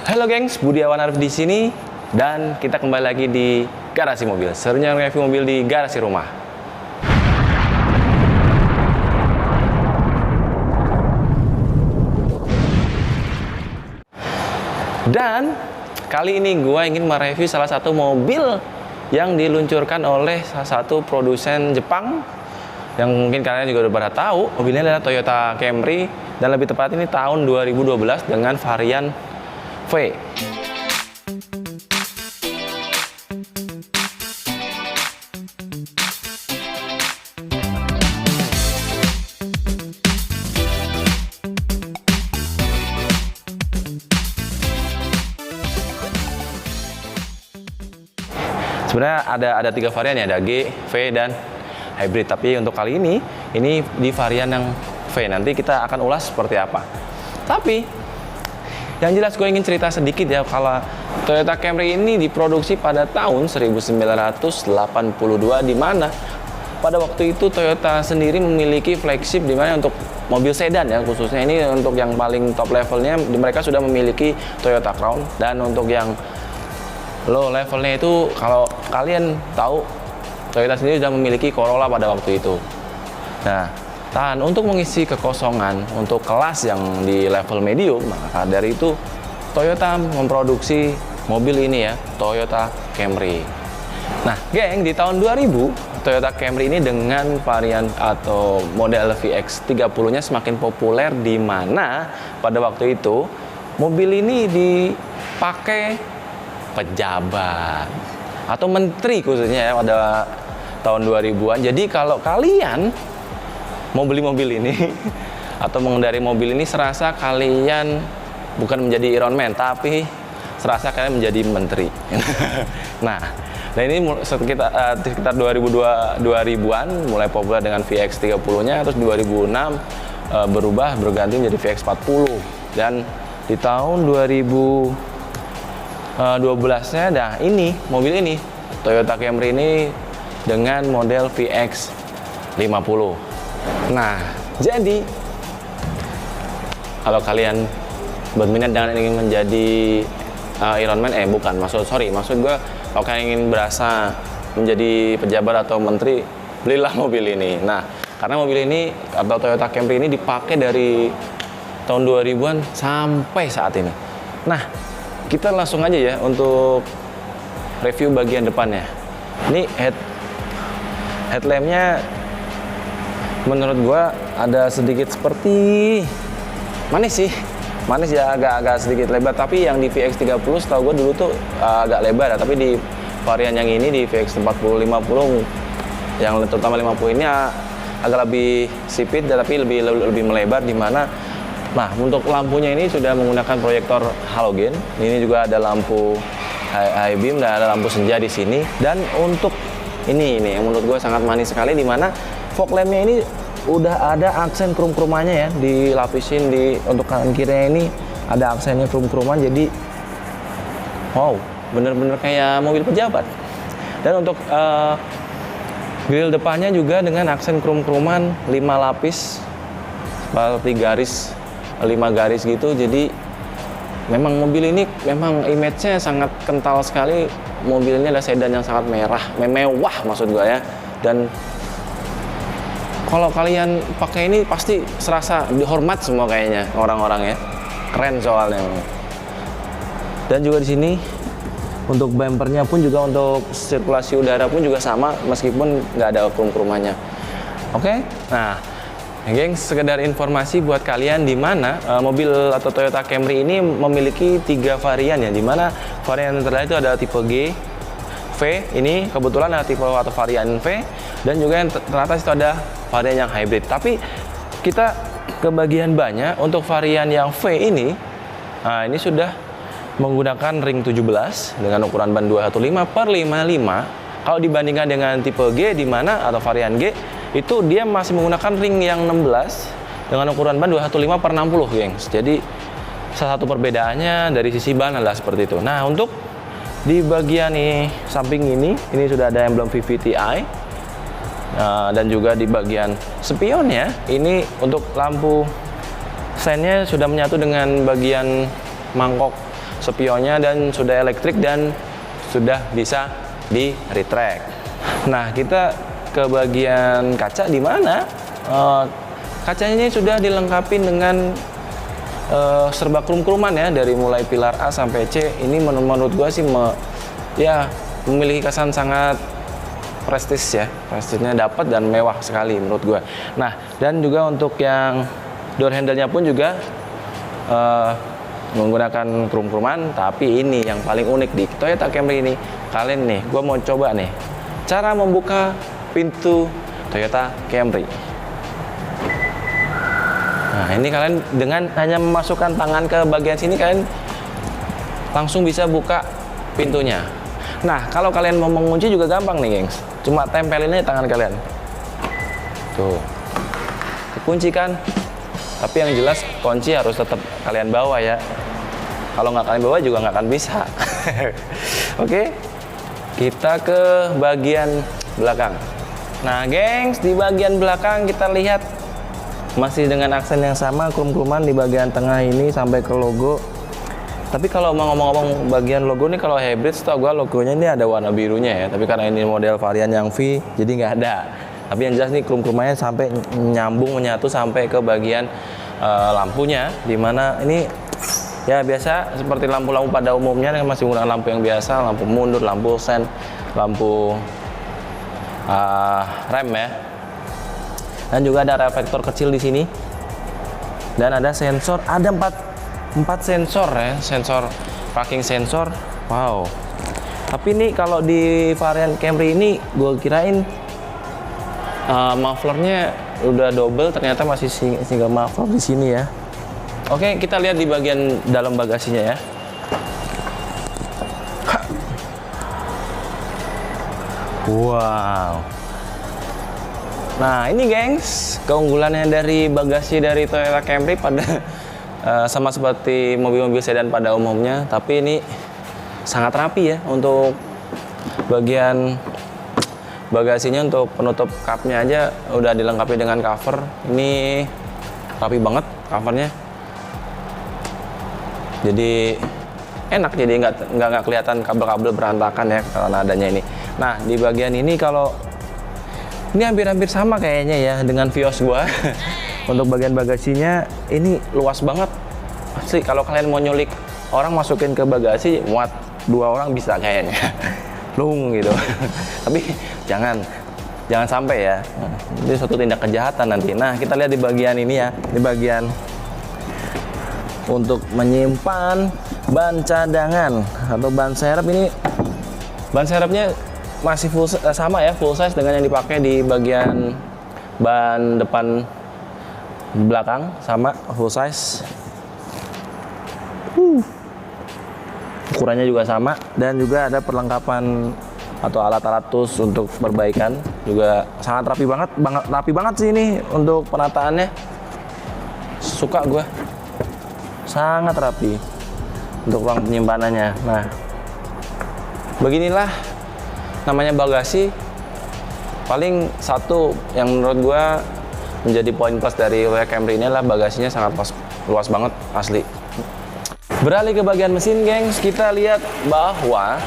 Halo gengs, Budiawan Arif di sini dan kita kembali lagi di Garasi Mobil. Serunya review mobil di garasi rumah. Dan kali ini gue ingin mereview salah satu mobil yang diluncurkan oleh salah satu produsen Jepang yang mungkin kalian juga udah pada tahu. Mobilnya adalah Toyota Camry dan lebih tepat ini tahun 2012 dengan varian V. Sebenarnya ada tiga varian ya, ada G, V, dan hybrid. Tapi untuk kali ini di varian yang V. Nanti kita akan ulas seperti apa. Tapi yang jelas gue ingin cerita sedikit ya, kalau Toyota Camry ini diproduksi pada tahun 1982, di mana pada waktu itu Toyota sendiri memiliki flagship di mana untuk mobil sedan ya, khususnya ini untuk yang paling top levelnya mereka sudah memiliki Toyota Crown, dan untuk yang low levelnya itu kalau kalian tahu Toyota sendiri sudah memiliki Corolla pada waktu itu. Nah, dan untuk mengisi kekosongan untuk kelas yang di level medium, maka dari itu Toyota memproduksi mobil ini ya, Toyota Camry. Nah, geng, di tahun 2000 Toyota Camry ini dengan varian atau model VX30-nya semakin populer, di mana pada waktu itu mobil ini dipakai pejabat atau menteri khususnya ya pada tahun 2000-an. Jadi kalau kalian mau beli mobil ini atau mengendarai mobil ini, serasa kalian bukan menjadi Iron Man, tapi serasa kalian menjadi menteri. Nah ini sekitar 2000-an mulai populer dengan VX30-nya, terus 2006 berganti menjadi VX40, dan di tahun 2012-nya nah ini mobil ini Toyota Camry ini dengan model VX50. Nah, jadi kalau kalian berminat dengan ingin menjadi Iron Man, maksud gue kalau kalian ingin berasa menjadi pejabat atau menteri, belilah mobil ini. Nah, karena mobil ini atau Toyota Camry ini dipakai dari tahun 2000-an sampai saat ini. Nah, kita langsung aja ya untuk review bagian depannya. Ini headlampnya menurut gua ada sedikit seperti manis ya, agak sedikit lebar, tapi yang di VX30 setahu gua dulu tuh agak lebar ya, tapi di varian yang ini di VX40 50 yang terutama 50 ini agak lebih sipit tapi lebih melebar, di mana nah untuk lampunya ini sudah menggunakan proyektor halogen. Ini juga ada lampu high beam dan ada lampu senja di sini. Dan untuk ini yang menurut gua sangat manis sekali, di mana fog lampnya ini udah ada aksen krum-krumannya ya, dilapisin untuk kanan kirinya ini ada aksennya krum-kruman, jadi wow, bener-bener kayak mobil pejabat. Dan untuk grill depannya juga dengan aksen krum-kruman 5 lapis seperti garis 5 garis gitu. Jadi memang mobil ini memang image-nya sangat kental sekali. Mobil ini adalah sedan yang sangat mewah maksud gue ya. Dan kalau kalian pakai ini pasti serasa dihormat semua kayaknya orang-orang ya. Keren soalnya. Dan juga di sini untuk bumpernya pun juga untuk sirkulasi udara pun juga sama, meskipun nggak ada krum-krumannya. Oke. Nah, gengs, sekedar informasi buat kalian, di mana mobil atau Toyota Camry ini memiliki 3 varian ya, di mana varian terbaik itu ada tipe G, V, ini kebetulan ada tipe atau varian V, dan juga yang teratas itu ada varian yang hybrid. Tapi kita ke bagian banyak untuk varian yang V ini, nah ini sudah menggunakan ring 17 dengan ukuran ban 215/55. Kalau dibandingkan dengan tipe G, di mana atau varian G itu dia masih menggunakan ring yang 16 dengan ukuran ban 215/60, gengs. Jadi salah satu perbedaannya dari sisi ban adalah seperti itu. Nah, untuk di bagian samping ini sudah ada emblem VVTi, dan juga di bagian spionnya ini untuk lampu sennya sudah menyatu dengan bagian mangkok spionnya dan sudah elektrik dan sudah bisa di retract. Nah, kita ke bagian kaca di mana? Kacanya ini sudah dilengkapi dengan serba krum-kruman ya, dari mulai pilar A sampai C. Ini menurut gua sih memiliki kesan sangat prestis ya, prestisnya dapat dan mewah sekali menurut gua. Nah, dan juga untuk yang door handle-nya pun juga menggunakan krum-kruman, tapi ini yang paling unik di Toyota Camry ini. Kalian nih, gua mau coba nih cara membuka pintu Toyota Camry. Nah, ini kalian dengan hanya memasukkan tangan ke bagian sini, kalian langsung bisa buka pintunya. Nah, kalau kalian mau mengunci juga gampang nih, gengs. Cuma tempelin aja tangan kalian. Tuh. Dikunci kan? Tapi yang jelas kunci harus tetap kalian bawa ya. Kalau nggak kalian bawa juga nggak akan bisa. Oke. Kita ke bagian belakang. Nah, gengs, di bagian belakang kita lihat masih dengan aksen yang sama, krum-kruman di bagian tengah ini sampai ke logo. Tapi kalau mau ngomong-ngomong bagian logo nih, kalau hybrid setahu gue logonya ini ada warna birunya ya. Tapi karena ini model varian yang V, jadi nggak ada. Tapi yang jelas nih krum-krumannya sampai nyambung menyatu sampai ke bagian lampunya, dimana ini ya biasa seperti lampu-lampu pada umumnya, masih menggunakan lampu yang biasa, lampu mundur, lampu sen, lampu rem ya. Dan juga ada reflektor kecil di sini. Dan ada sensor, ada 4 sensor ya, sensor parking sensor. Wow. Tapi ini kalau di varian Camry ini gue kirain mufflernya udah double, ternyata masih single muffler di sini ya. Oke, kita lihat di bagian dalam bagasinya ya. Wow. Nah, ini gengs, keunggulannya dari bagasi dari Toyota Camry pada sama seperti mobil-mobil sedan pada umumnya, tapi ini sangat rapi ya. Untuk bagian bagasinya, untuk penutup cupnya aja udah dilengkapi dengan cover. Ini rapi banget covernya, jadi enak, jadi nggak kelihatan kabel-kabel berantakan ya karena adanya ini. Nah, di bagian ini kalau ini hampir-hampir sama kayaknya ya dengan Vios gua. Untuk bagian bagasinya ini luas banget. Asli, kalau kalian mau nyulik orang masukin ke bagasi, muat 2 orang bisa kayaknya. Lung gitu. Tapi jangan sampai ya. Ini suatu tindak kejahatan nanti. Nah, kita lihat di bagian ini ya. Di bagian untuk menyimpan ban cadangan atau ban serep, ini ban serepnya masih sama ya, full size dengan yang dipakai di bagian ban depan belakang, sama full size. Ukurannya juga sama, dan juga ada perlengkapan atau alat-alat tools untuk perbaikan, juga sangat rapi banget sih ini untuk penataannya. Suka gue, sangat rapi untuk ruang penyimpanannya. Nah, beginilah namanya bagasi. Paling satu yang menurut gue menjadi poin plus dari Toyota Camry ini adalah bagasinya sangat luas banget, asli. Beralih ke bagian mesin, gengs, kita lihat bahwa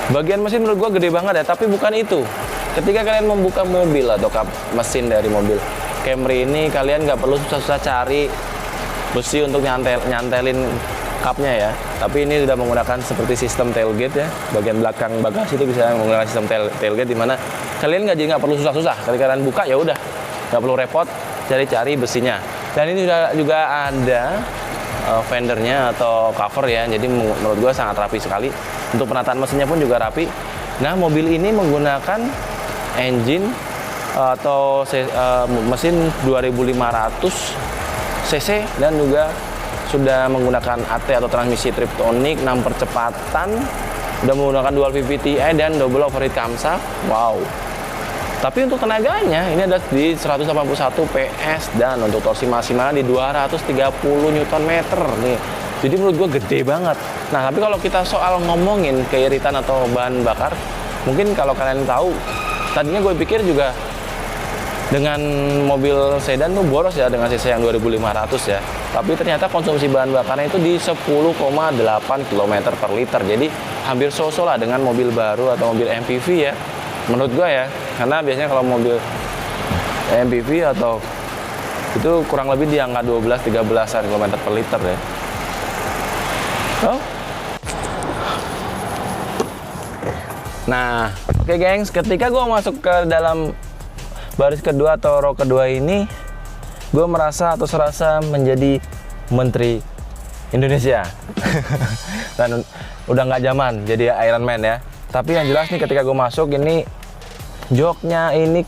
bagian mesin menurut gue gede banget ya, tapi bukan itu. Ketika kalian membuka mobil atau kap mesin dari mobil Camry ini, kalian nggak perlu susah-susah cari besi untuk nyantelin cupnya ya. Tapi ini sudah menggunakan seperti sistem tailgate ya. Bagian belakang bagasi itu bisa menggunakan sistem tailgate, di mana kalian nggak perlu susah-susah. Ketika kalian buka ya udah, nggak perlu repot cari-cari besinya. Dan ini juga ada fendernya atau cover ya. Jadi menurut gue sangat rapi sekali. Untuk penataan mesinnya pun juga rapi. Nah, mobil ini menggunakan engine atau mesin 2500 cc dan juga sudah menggunakan AT atau transmisi Triptonic 6 percepatan, udah menggunakan dual VVT-e dan double overhead camshaft. Wow. Tapi untuk tenaganya ini ada di 181 PS dan untuk torsi maksimal di 230 Nm nih. Jadi menurut gue gede banget. Nah, tapi kalau kita soal ngomongin keiritan atau bahan bakar, mungkin kalau kalian tahu, tadinya gue pikir juga dengan mobil sedan tuh boros ya dengan cc yang 2500 ya. Tapi ternyata konsumsi bahan bakarnya itu di 10,8 km per liter. Jadi hampir so-so lah dengan mobil baru atau mobil MPV ya. Menurut gua ya. Karena biasanya kalau mobil MPV atau itu kurang lebih di angka 12-13an km per liter ya. Oh. Nah, oke gengs, ketika gua masuk ke dalam baris kedua atau row kedua ini, gue merasa atau serasa menjadi menteri Indonesia. Dan udah nggak zaman jadi Iron Man ya. Tapi yang jelas nih ketika gue masuk ini, joknya ini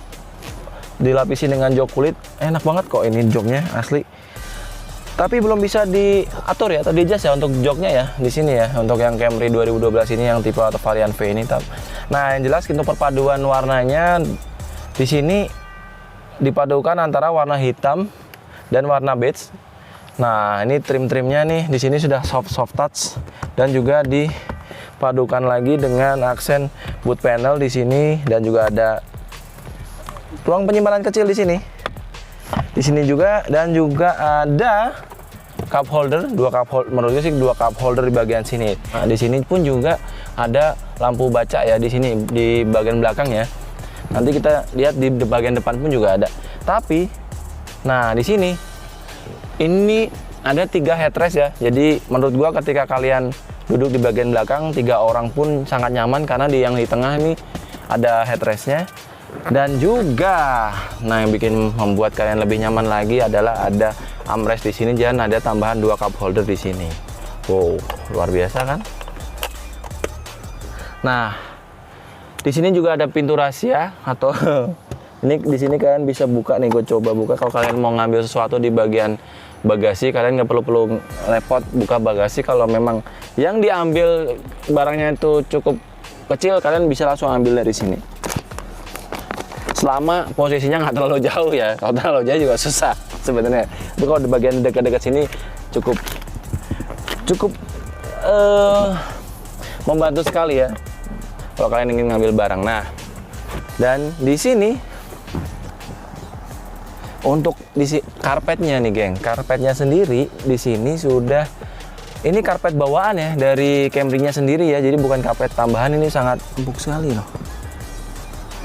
dilapisi dengan jok kulit, enak banget kok ini joknya asli. Tapi belum bisa diatur ya atau di-adjust ya untuk joknya ya di sini ya, untuk yang Camry 2012 ini yang tipe atau varian V ini. Nah yang jelas untuk perpaduan warnanya di sini dipadukan antara warna hitam dan warna beige. Nah, ini trim-trimnya nih di sini sudah soft touch dan juga dipadukan lagi dengan aksen boot panel di sini dan juga ada ruang penyimpanan kecil di sini. Di sini juga dan juga ada cup holder, menurut gue sih dua cup holder di bagian sini. Nah, di sini pun juga ada lampu baca ya di sini di bagian belakang ya. Nanti kita lihat di bagian depan pun juga ada. Tapi, nah di sini ini ada 3 headrest ya. Jadi menurut gua ketika kalian duduk di bagian belakang 3 orang pun sangat nyaman karena yang di tengah ini ada headrestnya. Dan juga, nah yang bikin membuat kalian lebih nyaman lagi adalah ada armrest di sini dan ada tambahan 2 cup holder di sini. Wow, luar biasa kan? Nah. Di sini juga ada pintu rahasia atau ini di sini kalian bisa buka nih, gue coba buka. Kalau kalian mau ngambil sesuatu di bagian bagasi, kalian nggak perlu repot buka bagasi. Kalau memang yang diambil barangnya itu cukup kecil, kalian bisa langsung ambil dari sini. Selama posisinya nggak terlalu jauh ya. Kalau terlalu jauh juga susah sebenarnya. Tapi kalau di bagian dekat-dekat sini cukup membantu sekali ya. Kalau kalian ingin ngambil barang. Nah, dan di sini untuk karpetnya nih, geng. Karpetnya sendiri di sini sudah ini karpet bawaan ya dari Camry-nya sendiri ya. Jadi bukan karpet tambahan, ini sangat empuk sekali loh.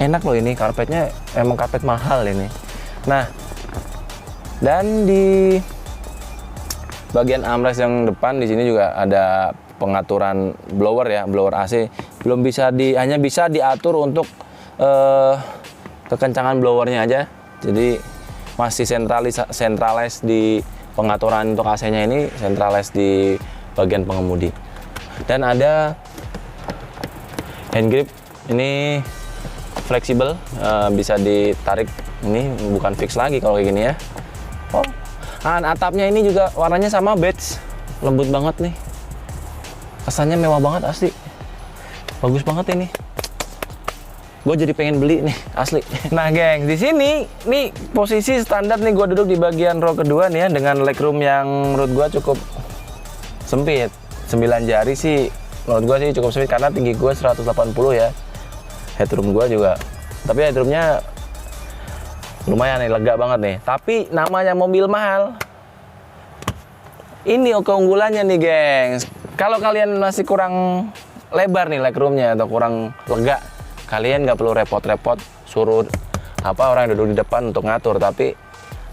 Enak loh ini karpetnya, emang karpet mahal ini. Nah, dan di bagian armrest yang depan di sini juga ada pengaturan blower ya, blower AC. Belum bisa hanya bisa diatur untuk kekencangan blowernya aja. Jadi masih centralized di pengaturan untuk AC-nya ini, centralized di bagian pengemudi. Dan ada hand grip, ini fleksibel, bisa ditarik. Ini bukan fix lagi kalau kayak gini ya. Oh, atapnya ini juga warnanya sama beige, lembut banget nih. Kesannya mewah banget asli, bagus banget ini. Gue jadi pengen beli nih asli. Nah geng, di sini nih posisi standar nih, gue duduk di bagian row kedua nih ya, dengan legroom yang menurut gue cukup sempit. 9 jari sih menurut gue sih cukup sempit karena tinggi gue 180 ya. Headroom gue juga, tapi headroomnya lumayan nih, lega banget nih. Tapi namanya mobil mahal, ini keunggulannya nih gengs. Kalau kalian masih kurang lebar nih legroomnya atau kurang lega, kalian nggak perlu repot-repot suruh orang yang duduk di depan untuk ngatur, tapi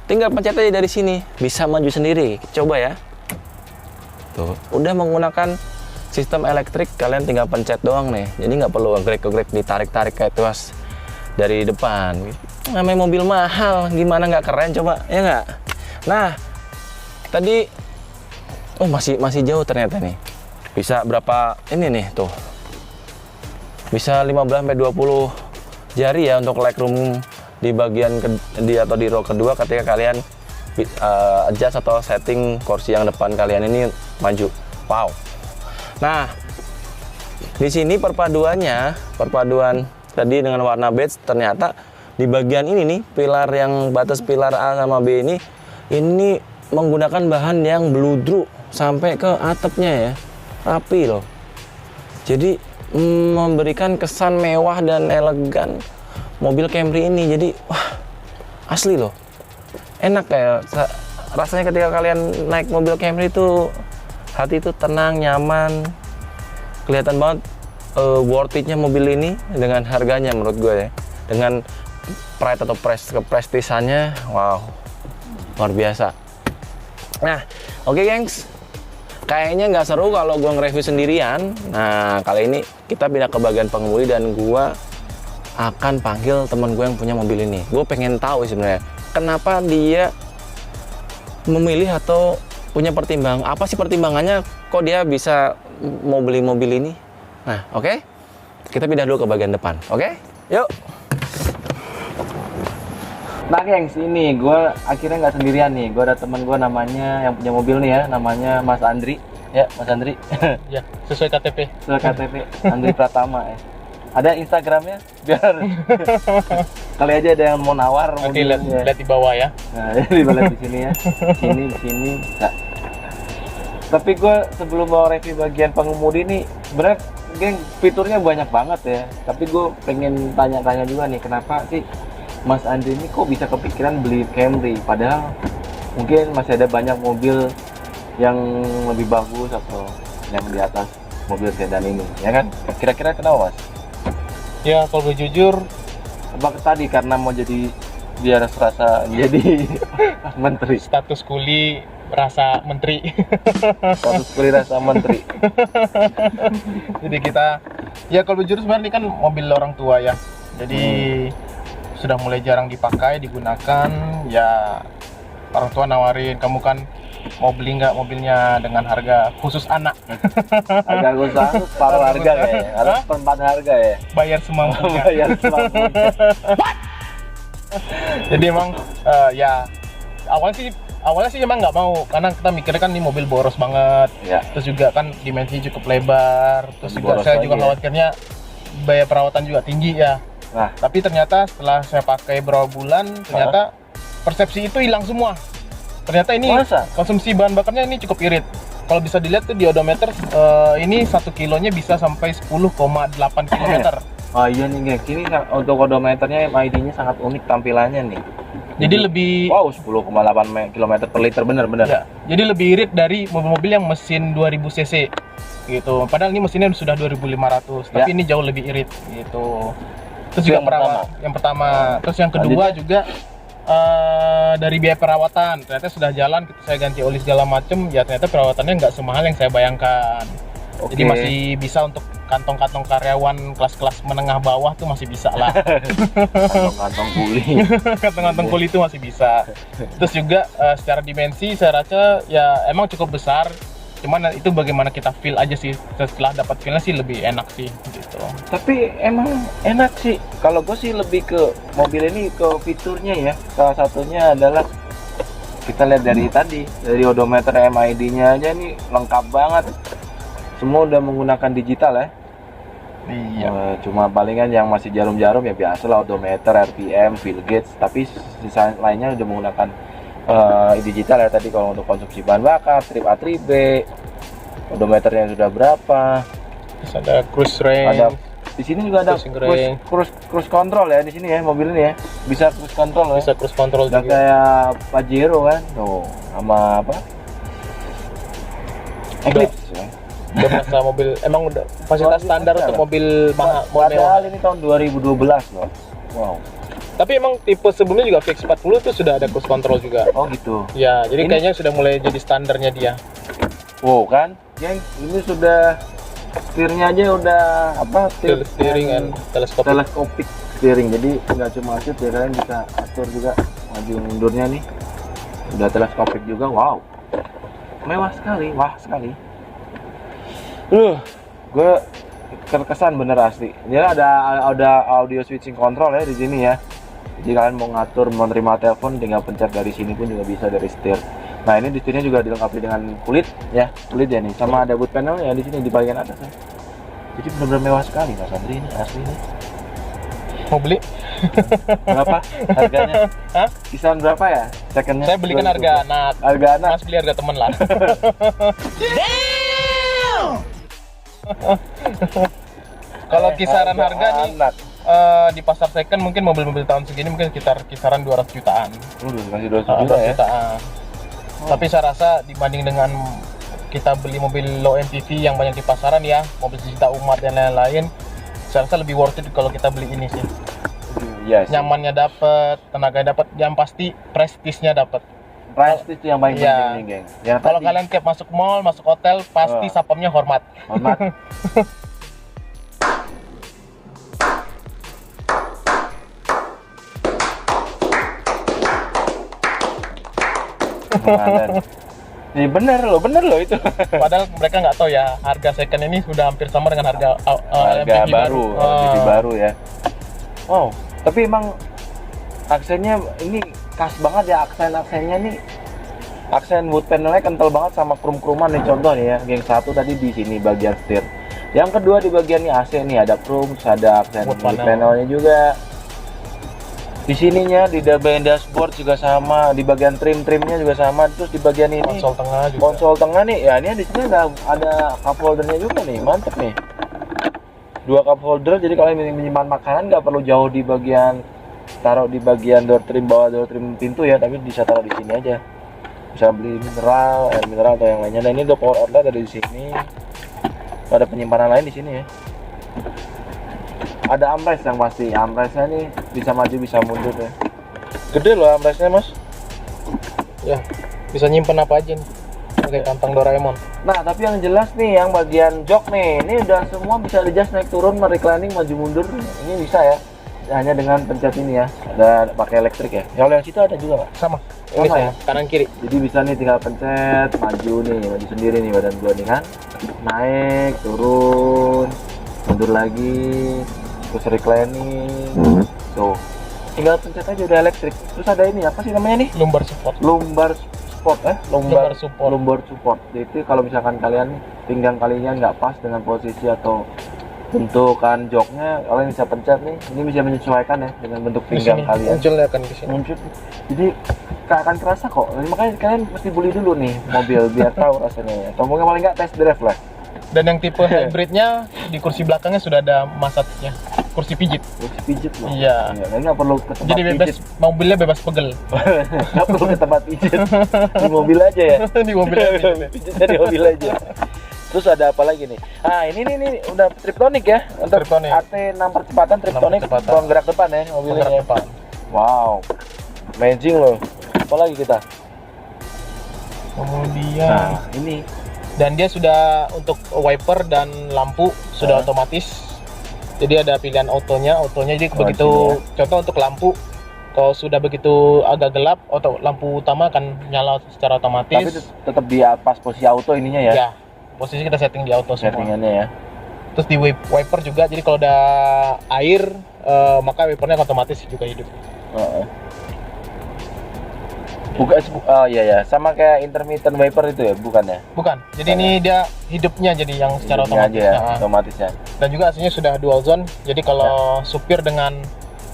tinggal pencet aja dari sini, bisa maju sendiri. Coba ya, tuh udah menggunakan sistem elektrik, kalian tinggal pencet doang nih, jadi nggak perlu gegrek-gegrek ditarik-tarik kayak tuas dari depan. Namanya mobil mahal, gimana nggak keren coba, ya nggak? Nah tadi masih jauh ternyata nih. Bisa berapa ini nih tuh, bisa 15-20 jari ya untuk legroom di bagian atau di row kedua ketika kalian adjust atau setting kursi yang depan kalian ini maju. Wow. Nah, di sini perpaduan tadi dengan warna beige, ternyata di bagian ini nih, pilar yang batas pilar A sama B ini menggunakan bahan yang bludru sampai ke atapnya ya. Rapi loh. Jadi memberikan kesan mewah dan elegan mobil Camry ini. Jadi wah, Asli loh. Enak kayak rasanya ketika kalian naik mobil Camry itu hati itu tenang, nyaman. Kelihatan banget worth it-nya mobil ini dengan harganya menurut gue ya. Dengan pride atau keprestisannya, wow, luar biasa. Nah, oke gengs, kayaknya nggak seru kalau gue nge-review sendirian. Nah, kali ini kita pindah ke bagian pengemudi dan gue akan panggil teman gue yang punya mobil ini. Gue pengen tahu sebenarnya kenapa dia memilih atau punya pertimbangan, apa sih pertimbangannya kok dia bisa mau beli mobil ini. Nah, oke, kita pindah dulu ke bagian depan. Oke, yuk. Nah gengs, ini gue akhirnya nggak sendirian nih. Gue ada teman gue namanya yang punya mobil nih ya, namanya Mas Andri. Ya, Mas Andri. Ya, sesuai KTP. Sesuai KTP, Andri Pratama ya. Ada Instagramnya biar kali aja ada yang mau nawar. Nanti lihat di bawah ya. Nah, di bawah di sini ya. Di sini. Nah. Tapi gue sebelum mau review bagian pengemudi nih, sebenarnya geng fiturnya banyak banget ya. Tapi gue pengen tanya-tanya juga nih, kenapa sih Mas Andri ini kok bisa kepikiran beli Camry, padahal mungkin masih ada banyak mobil yang lebih bagus atau yang di atas mobil sedan ini, ya kan? Kira-kira kenapa, Mas? Ya, kalau gue jujur, Apa tadi karena mau jadi biar serasa jadi menteri, status kuli rasa menteri. status kuliah rasa menteri. Jadi kita, ya kalau jujur sebenarnya ini kan mobil orang tua ya. Jadi sudah mulai jarang dipakai, digunakan. Ya orang tua nawarin, kamu kan mau beli nggak mobilnya dengan harga khusus anak. Harga khusus separuh harga ya, harus perempat harga ya. Bayar semampunya. Bayar semampunya. Jadi emang ya awalnya sih emang nggak mau, karena kita mikirnya kan ini mobil boros banget. Ya. Terus juga kan dimensi cukup lebar. Terus Lebih juga boros saya lagi juga ya. khawatirnya biaya perawatan juga tinggi ya. Nah, Tapi ternyata setelah saya pakai beberapa bulan, ternyata persepsi itu hilang semua. Ternyata ini Masa? konsumsi bahan bakarnya ini cukup irit. Kalau bisa dilihat tuh di odometer, ini 1 kilonya bisa sampai 10,8 km. oh iya nih gengs, ini untuk odometernya MID-nya sangat unik tampilannya nih. Jadi lebih Wow, 10,8 km per liter, bener-bener. ya, jadi lebih irit dari mobil-mobil yang mesin 2000 cc gitu. Padahal ini mesinnya sudah 2500, tapi Ya. ini jauh lebih irit gitu. Terus Itu juga yang yang pertama. Terus yang kedua juga dari biaya perawatan, ternyata sudah jalan, saya ganti oli segala macem, ya ternyata perawatannya nggak semahal yang saya bayangkan. Oke. Jadi masih bisa untuk kantong-kantong karyawan kelas-kelas menengah bawah tuh masih bisa lah. Kantong-kantong kuli. Kantong-kantong kulit itu masih bisa. Terus juga secara dimensi saya rasa ya emang cukup besar. Cuman itu bagaimana kita feel aja sih. Setelah dapat feelnya sih lebih enak sih gitu. Tapi emang enak sih. Kalau gue sih lebih ke mobil ini ke fiturnya ya. Salah satunya adalah kita lihat dari odometer MID-nya aja nih lengkap banget. Semua udah menggunakan digital ya. Iya. Cuma palingan yang masih jarum-jarum ya biasalah odometer, RPM, feel gauge. Tapi sisa lainnya udah menggunakan digital ya tadi. Kalau untuk konsumsi bahan bakar, trip A, trip B, odometernya sudah berapa. Terus ada cruise range. Ada di sini juga ada Cruising range. cruise control ya di sini ya, mobil ini ya. Bisa cruise control ya. Bisa cruise control Udah juga. kayak Pajero kan. Tuh, sama apa? Eclipse ya. Udah merasa mobil emang udah fasilitas Mobil standar besar. untuk mobil model. Padahal ini tahun 2012 loh. Wow. Tapi emang tipe sebelumnya juga VX40 tuh sudah ada cruise control juga. Oh gitu. Ya, jadi Ini- kayaknya sudah mulai jadi standarnya dia. Wow kan, geng, ini sudah setirnya aja udah apa? Steering and teleskopik. teleskopik steering. Jadi nggak cuma setir ya, kalian bisa atur juga maju mundurnya nih. Udah teleskopik juga, wow. Mewah sekali, wah sekali. Gue terkesan bener asli. Ini ada audio switching control ya di sini ya. Jadi kalian mau ngatur, menerima telepon, tinggal pencet dari sini pun juga bisa dari setir. Nah ini di sini juga dilengkapi dengan kulit ya nih, sama ada boot panel ya di sini di bagian atas ya. Jadi benar-benar mewah sekali Mas Andri ini asli ini. Mau beli? Berapa harganya? Hah? Kisaran berapa ya? Secondnya? Saya belikan harga anak. Harga anak. Mas beli harga temen lah. Kalau kisaran harga nih, anak. di pasar second mungkin mobil-mobil tahun segini mungkin kisaran 200 jutaan. Udah kasih 200 juta ya. Jutaan. Tapi saya rasa dibanding dengan kita beli mobil low MPV yang banyak di pasaran ya, mobil sejuta umat dan lain-lain, saya rasa lebih worth it kalau kita beli ini sih. Iya sih. Nyamannya dapat, tenaganya dapat, yang pasti prestisnya dapat. Prestis itu yang paling Iya. penting nih, geng. Yang Kalau tadi, kalian kayak masuk mall, masuk hotel, pasti sapamnya hormat. hormat. Ini bener loh itu. Padahal mereka nggak tahu ya harga second ini sudah hampir sama dengan harga Harga MPV baru, MPV Oh. baru ya. Wow, tapi emang aksennya ini khas banget ya, aksennya nih. Aksen wood panelnya kental banget sama krum-kruman nih, contoh nih ya. Geng satu tadi di sini bagian setir. Yang kedua di bagian nih AC nih ada krum, ada aksen Wood wood panel. panelnya juga. Di sininya di bagian dashboard juga sama, di bagian trim-trimnya juga sama, terus di bagian ini Konsol tengah juga. konsol tengah nih, ya ini di sini ada cup holdernya juga nih, mantep nih. Dua cup holder, jadi kalau menyimpan makanan nggak perlu jauh di bagian taruh di bagian door trim bawah door trim pintu ya, tapi bisa taruh di sini aja. Bisa beli mineral, air mineral atau yang lainnya. Nah ini udah power outlet ada di sini. Ada penyimpanan lain di sini ya. Ada armrest yang pasti, armrestnya nih bisa maju bisa mundur ya. Gede loh armrestnya mas. Ya, bisa nyimpen apa aja nih. Pakai kantong Doraemon. Nah tapi yang jelas nih yang bagian jok nih, ini udah semua bisa adjust naik turun, reclining, maju mundur. Ini bisa ya, hanya dengan pencet ini ya. Ada pakai elektrik ya. Kalau yang situ ada juga nggak? Sama. Ini Sama sama, ya? kanan kiri. Jadi bisa nih tinggal pencet, maju nih, maju sendiri nih badan gua nih kan. Naik, turun, mundur lagi, terus reclining. Tuh, tinggal pencet aja udah elektrik. Terus ada ini apa sih namanya nih? Lumbar support. Lumbar support Lumbar support. lumbar support. Jadi kalau misalkan kalian pinggang kalian nggak pas dengan posisi atau bentukan joknya, kalian bisa pencet nih. Ini bisa menyesuaikan ya dengan bentuk Di pinggang sini kalian. munculnya akan di sini. Muncul. Jadi nggak akan kerasa kok. Makanya kalian mesti beli dulu nih mobil biar tahu rasanya ya. Atau mungkin paling nggak test drive lah. Dan yang tipe hybridnya di kursi belakangnya sudah ada massage-nya. Kursi pijit. Terus pijet loh. Iya. Kalian nggak perlu ke tempat Jadi bebas, pijet. mobilnya bebas pegel. Nggak perlu ke tempat pijet. Di mobil aja ya. Di mobilnya. Pijetnya di mobil aja. Terus ada apa lagi nih? Ah ini nih udah Triptonic ya. Untuk Triptonic. AT 6 percepatan Triptonic, percepatan. penggerak depan ya mobilnya. Penggerak depan. Wow, amazing loh. Apa lagi kita? Kemudian Nah ini dan dia sudah untuk wiper dan lampu sudah Ah. otomatis. Jadi ada pilihan autonya jadi Oh, begitu sini contoh untuk lampu kalau sudah begitu agak gelap atau lampu utama akan nyala secara tapi otomatis. tetap di pas posisi auto ininya ya. Ya, posisi kita setting di auto semua. Settingannya ya. Terus di wiper juga, jadi kalau ada air maka wipernya otomatis juga hidup. Heeh. Bukan, oh iya ya, sama kayak intermittent wiper itu ya, bukan ya? Bukan. Jadi ini dia hidupnya jadi yang secara Hidupnya otomatis. aja ya, Nah, otomatisnya. dan juga aslinya sudah dual zone. Jadi kalau supir dengan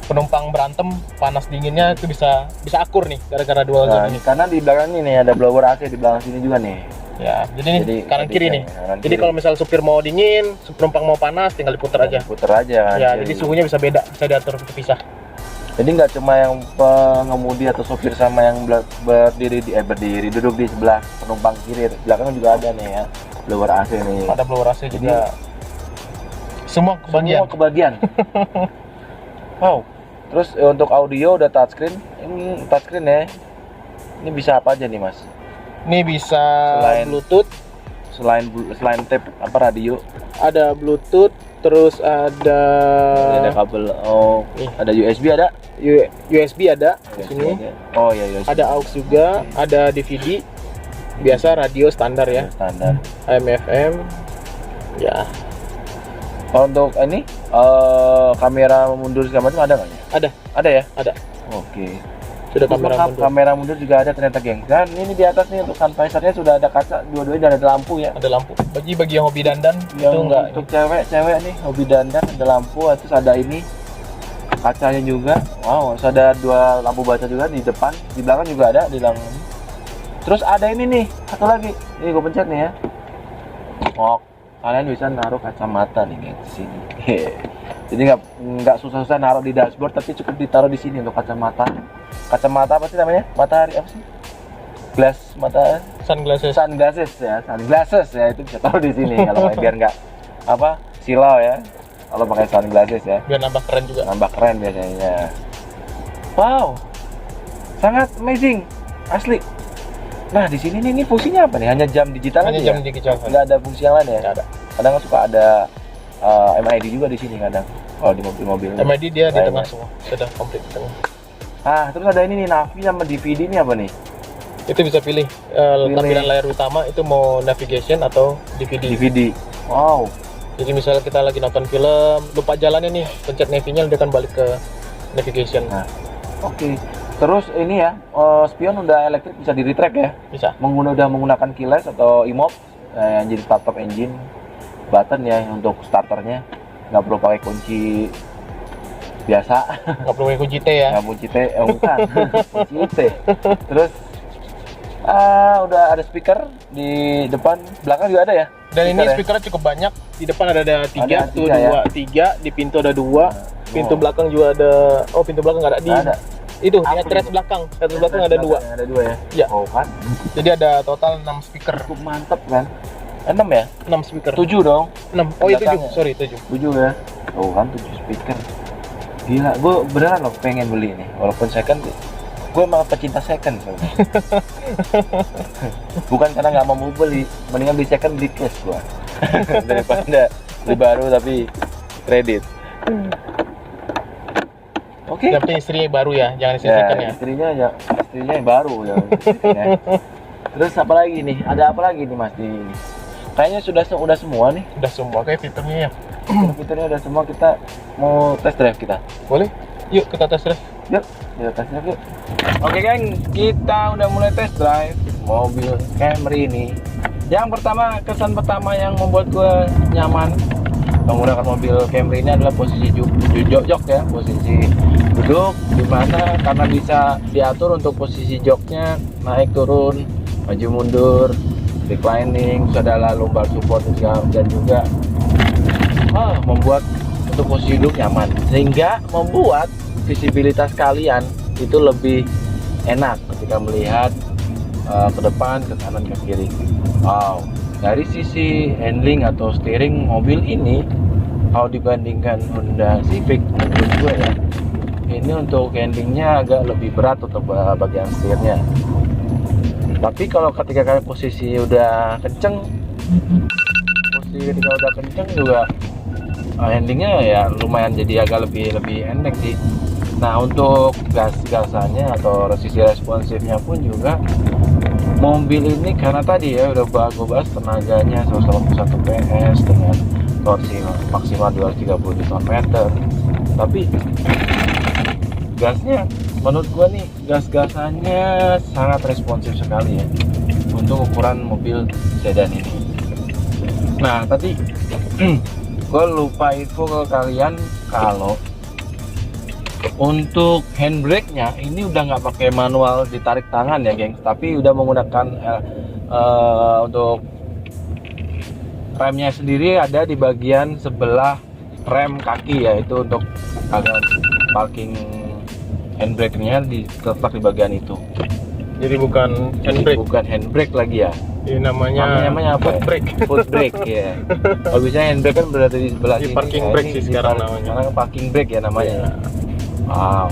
penumpang berantem, panas dinginnya itu bisa akur nih gara-gara dual Nah, zone ini. karena di belakang ini nih ada blower AC di belakang sini juga nih. Ya, jadi ini kanan jadi kiri bisa nih. kanan Jadi kiri. kalau misal supir mau dingin, penumpang mau panas, tinggal diputar aja. Puter aja kan. Ya, jadi suhunya bisa beda, bisa diatur terpisah. Jadi nggak cuma yang pengemudi atau sopir sama yang berdiri duduk di sebelah penumpang kiri, belakang juga ada nih ya blower AC nih. Ada blower AC juga. Semua kebagian. Semua kebagian. Wow. Terus untuk audio udah touchscreen. Ini touchscreen ya. Ini bisa apa aja nih mas? Ini bisa Selain- Bluetooth, Selain tape apa radio? ada Bluetooth, terus ada Ada kabel. Oh, nih. ada USB ada? USB ada di USB sini. ada. Oh ya USB. Ada aux juga, ada DVD. Biasa radio standar ya, Standar. AM FM. Ya, Kalau untuk ini kamera mundur segala macam ada nggak ya? ada, Ada ya? ada. Oke. Sudah Terus kamera lengkap, mundur. kamera mundur juga ada ternyata geng. Dan ini di atas nih untuk sun visornya sudah ada kaca, dua-duanya udah ada lampu ya. Ada lampu. Bagi yang hobi dandan Yang itu enggak. untuk cewek nih hobi dandan ada lampu, terus ada ini kacanya juga. Wow, terus ada dua lampu baca juga di depan, di belakang juga ada di belakang. Terus ada ini nih, satu lagi. Ini gue pencet nih ya. Oh, kalian bisa naruh kacamata nih geng di sini. Jadi nggak susah-susah naruh di dashboard, tapi cukup ditaruh di sini untuk kacamata. Kacamata apa sih namanya? Matahari apa sih? Glass mata Sunglasses. Sunglasses ya, itu bisa taruh di sini kalau biar nggak apa silau ya. Kalau pakai sunglasses ya, Biar nambah keren juga. nambah keren biasanya. Wow, sangat amazing, asli. Nah di sini nih, ini fungsinya apa nih? Hanya jam digital Hanya aja jam ya? digital. Nggak ada fungsi yang lain ya? Nggak ada. Kadang suka ada MID juga di sini kadang. Kalau di mobil-mobil. MID dia di Lainnya. tengah semua. Sudah komplit di tengah. Ah, terus ada ini nih, Navi sama DVD ini apa nih? Itu bisa pilih tampilan layar utama itu mau navigation atau DVD. DVD. Wow. Jadi misalnya kita lagi nonton film, lupa jalannya nih, pencet Navi-nya dia akan balik ke navigation. Nah, oke. Terus ini ya, spion udah elektrik, bisa di retract ya? Bisa. Udah menggunakan keyless atau e-mop, yang jadi startup engine button ya untuk starternya. Nggak perlu pakai kunci biasa. Nggak perlu pakai kunci T ya. Nggak kunci T, bukan. Kunci T. Terus udah ada speaker di depan, belakang juga ada ya? Dan ini ya? speakernya cukup banyak. Di depan ada tiga, Ada tuh tiga ya? dua, tiga. Di pintu ada dua. Pintu Oh. belakang juga ada. Oh, pintu belakang nggak ada. Di Nggak ada. itu di Apa headrest itu? belakang. Headrest belakang ada dua. Ada dua ya? Ya. Oh kan? Jadi ada total 6 speaker. Cukup mantep kan? 6 ya? 6 speaker. 7 dong? 6. Oh, itu 7. Belakangnya. Sorry, 7. 7 ya? Oh kan 7 speaker. Gila, gue beneran loh pengen beli ini. Walaupun second, gue malah pecinta second sebenarnya. Bukan karena nggak mau beli, mendingan beli second, beli cash gue. Daripada beli baru tapi kredit. Oke. Yang penting istrinya baru ya, jangan istri Ya, second ya. istrinya yang baru ya. Ya. Terus apa lagi nih? Ada apa lagi nih Mas di ini? Kayaknya udah semua nih. Udah semua kayak fiturnya ya. Fiturnya udah semua, kita mau test drive kita. Boleh? Yuk kita tes drive. Yuk, kita tes drive yuk. Oke geng, kita udah mulai test drive mobil Camry ini. Yang pertama, kesan pertama yang membuat gue nyaman menggunakan mobil Camry ini adalah posisi jok ya, posisi duduk dimana karena bisa diatur untuk posisi joknya naik turun, maju mundur, reclining, terus ada lumbar support dan juga membuat untuk posisi duduk nyaman, sehingga membuat visibilitas kalian itu lebih enak ketika melihat ke depan, ke kanan, ke kiri. Wow, dari sisi handling atau steering mobil ini, kalau dibandingkan Honda Civic menurut gue ya, ini untuk handlingnya agak lebih berat untuk bagian setirnya. Tapi kalau ketika kalian posisi udah kenceng, juga handlingnya ya lumayan jadi agak lebih enteng sih. Nah untuk gas-gasannya atau sisi responsifnya pun juga mobil ini karena tadi ya udah gue bahas tenaganya 181 PS dengan torsi maksimal 230 Nm, tapi gasnya menurut gue nih gas-gasannya sangat responsif sekali ya untuk ukuran mobil sedan ini. Nah tadi gue lupa info ke kalian kalau untuk handbrake-nya ini udah nggak pakai manual ditarik tangan ya geng, tapi udah menggunakan untuk remnya sendiri ada di bagian sebelah rem kaki ya, itu untuk kalian parking handbrake-nya diletak di bagian itu. Jadi bukan handbrake. Bukan handbrake lagi ya. Ini namanya apa? foot brake. Foot brake ya. Kalau biasanya handbrake kan berada di sebelah Di sini. parking Nah, brake ini sih di sekarang namanya. Sekarang parking brake ya namanya. Iya. Wow.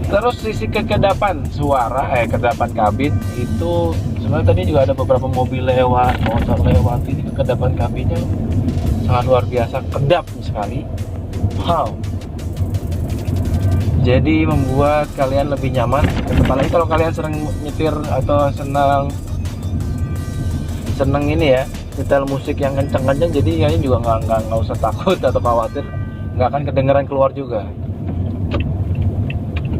Terus sisi kekedapan suara, kekedapan kabin itu sebenarnya tadi juga ada beberapa mobil lewat, motor lewat, ini kekedapan kabinnya sangat luar biasa, kedap sekali. Wow. Jadi membuat kalian lebih nyaman, apalagi kalau kalian sering nyetir atau seneng ini ya, nyetel musik yang kenceng-kenceng, jadi kalian juga nggak usah takut atau khawatir nggak akan kedengeran keluar juga.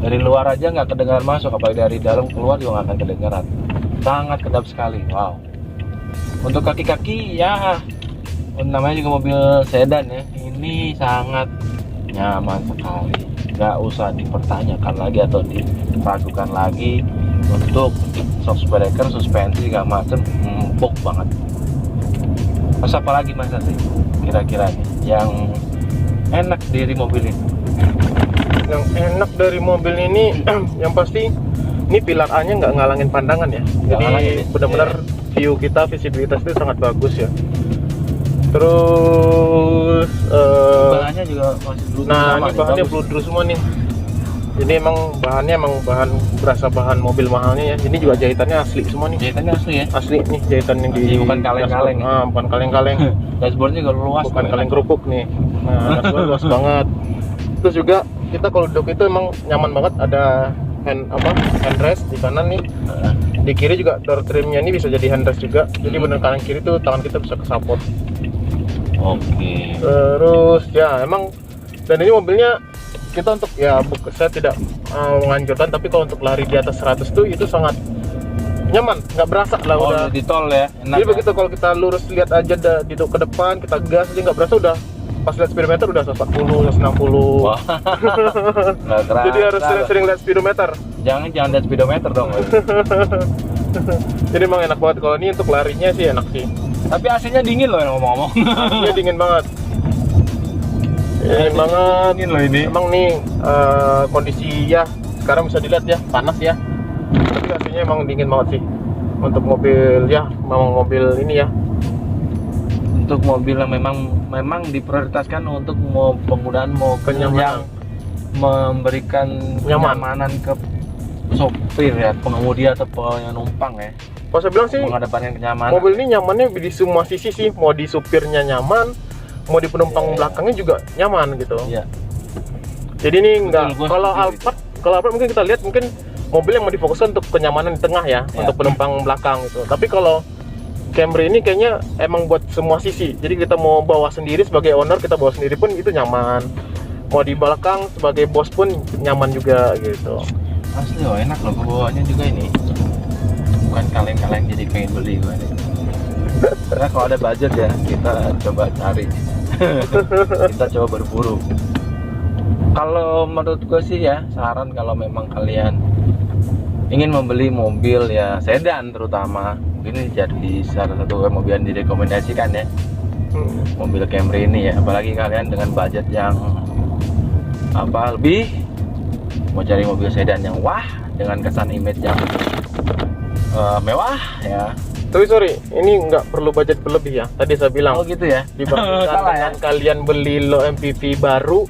Dari luar aja nggak kedengeran masuk, apalagi dari dalam keluar juga nggak akan kedengeran. Sangat kedap sekali. Wow. Untuk kaki-kaki ya, namanya juga mobil sedan ya, ini sangat nyaman sekali. Nggak usah dipertanyakan lagi atau diragukan lagi. Untuk shock breaker, suspensi segala macam empuk banget. Terus apa lagi Mas Satri kira-kira nih yang enak dari mobil ini? Yang enak dari mobil ini yang pasti ini pilar A-nya nggak ngalangin pandangan ya. Jadi ngalangin ya? benar-benar view kita, visibilitas itu sangat bagus ya. Terus Bahannya juga masih blue nah sama ini nih, bahannya bagus. bludru semua nih. Jadi emang bahannya berasa bahan mobil mahalnya ya. Ini juga jahitannya asli semua nih. Jahitannya asli ya? Asli nih jahitan yang di Asli, bukan kaleng-kaleng. dashboard. Bukan kaleng-kaleng. Dashboardnya juga luas. Bukan tuh, kaleng enak. kerupuk nih. Nah, dashboard luas banget. Terus juga kita kalau duduk itu emang nyaman banget, ada handrest di kanan nih. Heeh. Di kiri juga door trimnya ini bisa jadi handrest juga. Jadi bener kanan kiri tuh tangan kita bisa kesapot. Oke. Terus ya emang, dan ini mobilnya kita untuk ya saya tidak menganjurkan, tapi kalau untuk lari di atas 100 tuh itu sangat nyaman, nggak berasa lah Oh, udah. udah di tol ya? Enak Jadi ya? begitu kalau kita lurus lihat aja di ke depan, kita gas aja nggak berasa udah pas lihat speedometer udah 140, 160. Wah. Nggak kerasa. Jadi harus sering-sering lihat speedometer. Jangan lihat speedometer dong. Jadi emang enak banget kalau ini untuk larinya sih enak sih. Tapi AC-nya dingin loh ngomong-ngomong. Ini dingin banget. Dingin banget. Dingin loh ini. Emang nih kondisi ya sekarang bisa dilihat ya panas ya. Tapi AC-nya emang dingin banget sih. Untuk mobil ya, memang mobil ini ya. Untuk mobil yang memang diprioritaskan untuk penggunaan mobil Kenyamanan. yang memberikan Nyaman. kenyamanan ke sopir ya, pengemudi atau penumpang ya. Kalau saya bilang sih Mengedepankan kenyamanan. mobil ini nyamannya di semua sisi sih. Mau di supirnya nyaman, mau di penumpang Iya. belakangnya juga nyaman gitu. Iya. Jadi ini enggak, gua kalau setuju Alphard mungkin kita lihat mungkin mobil yang mau difokuskan untuk kenyamanan di tengah ya, Ya. untuk penumpang belakang gitu. Tapi kalau Camry ini kayaknya emang buat semua sisi. Jadi kita mau bawa sendiri sebagai owner, kita bawa sendiri pun itu nyaman. Mau di belakang sebagai bos pun nyaman juga gitu. Asli loh, enak loh bawanya juga ini. Bukan kaleng-kaleng jadi pengen beli gue nih. Karena kalau ada budget ya kita coba cari. Kita coba berburu. Kalau menurut gue sih ya saran kalau memang kalian ingin membeli mobil ya sedan terutama, ini jadi salah satu mobil yang direkomendasikan ya, mobil Camry ini ya. Apalagi kalian dengan budget yang lebih mau cari mobil sedan yang wah dengan kesan image yang mewah ya. Tapi sorry, ini nggak perlu budget berlebih ya. Tadi saya bilang Oh gitu ya. dibandingkan Salah ya. dengan kalian beli low MPV baru,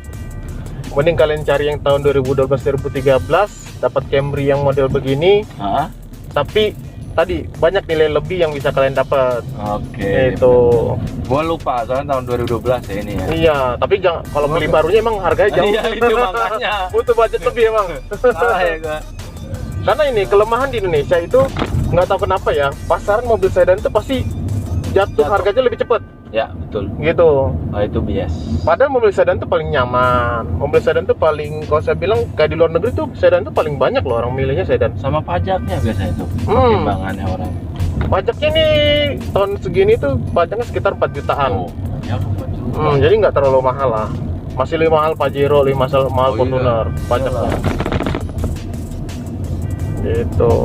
mending kalian cari yang tahun 2012-2013 dapat Camry yang model begini. Hah? Tapi tadi banyak nilai lebih yang bisa kalian dapat. Oke. Itu. Gua lupa soalnya tahun 2012 ya ini ya. Iya, tapi jangan kalau beli barunya emang harganya jauh. Iya itu makanya. Butuh budget lebih emang. Salah ya gua. Karena ini kelemahan di Indonesia itu nggak tahu kenapa ya, pasaran mobil sedan itu pasti jatuh harganya lebih cepat Ya betul. gitu. Oh itu bias. Padahal mobil sedan tuh paling nyaman. Mobil sedan tuh paling, kalau saya bilang kayak di luar negeri tuh sedan tuh paling banyak loh orang milihnya sedan. Sama pajaknya biasanya itu. Pertimbangannya orang. Pajaknya nih tahun segini tuh pajaknya sekitar 4 jutaan. Oh, ya betul. Jadi nggak terlalu mahal lah. Masih lebih mahal Pajero, lebih mahal Oh, iya. Fortuner, pajaknya. Gitu.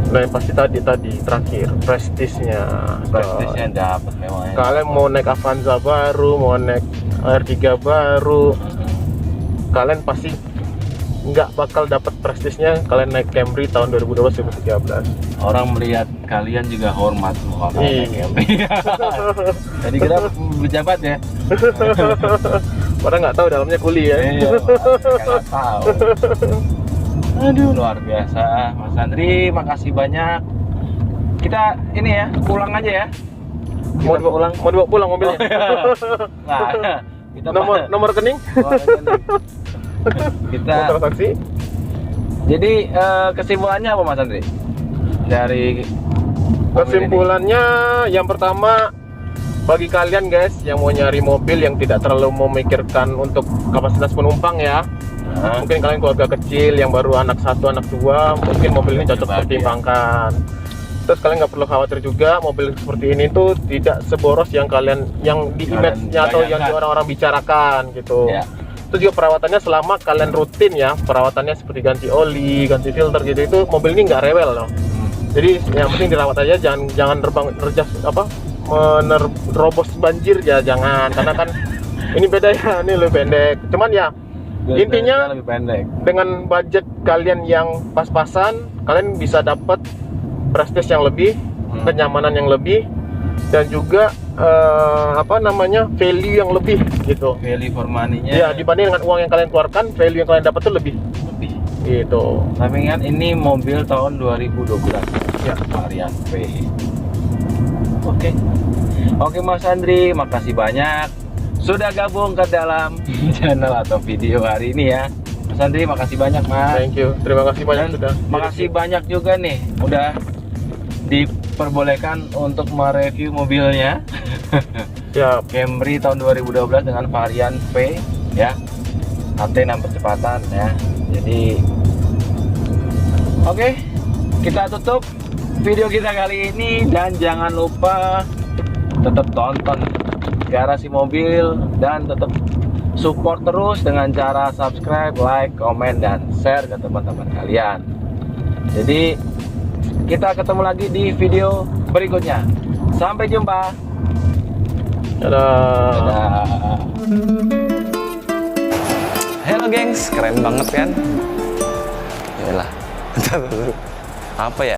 Nah yang pasti tadi terakhir prestisnya. Prestisnya dapat mewahnya. Kalian mau naik Avanza baru, mau naik R3 baru, kalian pasti nggak bakal dapat prestisnya kalian naik Camry tahun 2012-2013. Orang melihat kalian juga hormat kalau kalian naik Iya. Camry. Jadi kita berjabat ya. Padahal nggak tahu dalamnya kuli ya. Iya, nggak tahu. Aduh luar biasa, Mas Andri, makasih banyak. Kita ini ya pulang aja ya. Mau dibawa pulang mobilnya. Nah, kita Nomor rekening? Kita. Mau transaksi? Jadi kesimpulannya apa Mas Andri? Dari Kesimpulannya yang pertama, bagi kalian guys yang mau nyari mobil yang tidak terlalu memikirkan untuk kapasitas penumpang ya, mungkin kalian keluarga kecil yang baru anak 1, anak 2, mungkin mobil ini cocok pertimbangkan. Terus kalian nggak perlu khawatir juga, mobil seperti ini tuh tidak seboros yang di image-nya atau yang orang-orang bicarakan gitu. Ya. Itu juga perawatannya selama kalian rutin ya, perawatannya seperti ganti oli, ganti filter gitu, itu mobil ini nggak rewel loh. Jadi yang penting dirawat aja, jangan menerobos banjir ya, jangan, karena kan ini beda ya, ini lebih pendek. Cuman ya intinya lebih pendek. dengan budget kalian yang pas-pasan, kalian bisa dapat prestige yang lebih, kenyamanan yang lebih, dan juga value yang lebih gitu. Value for money-nya. Ya, dibanding dengan uang yang kalian keluarkan, value yang kalian dapat tuh lebih gitu. Tapi ingat ini mobil tahun 2012 ya, varian V. Oke Mas Andri, makasih banyak sudah gabung ke dalam channel atau video hari ini ya. Mas Andri, makasih banyak Mas. Thank you, terima kasih banyak. Dan sudah. makasih banyak juga nih udah diperbolehkan untuk mereview mobilnya. Ya, Camry tahun 2012 dengan varian V ya, AT 6 percepatan ya. Jadi oke, kita tutup video kita kali ini, dan jangan lupa tetap tonton Garasi Mobil dan tetap support terus dengan cara subscribe, like, komen, dan share ke teman-teman kalian. Jadi kita ketemu lagi di video berikutnya. Sampai jumpa. dadah. Dadah. Hello gengs, keren banget kan? Yalah. Apa ya?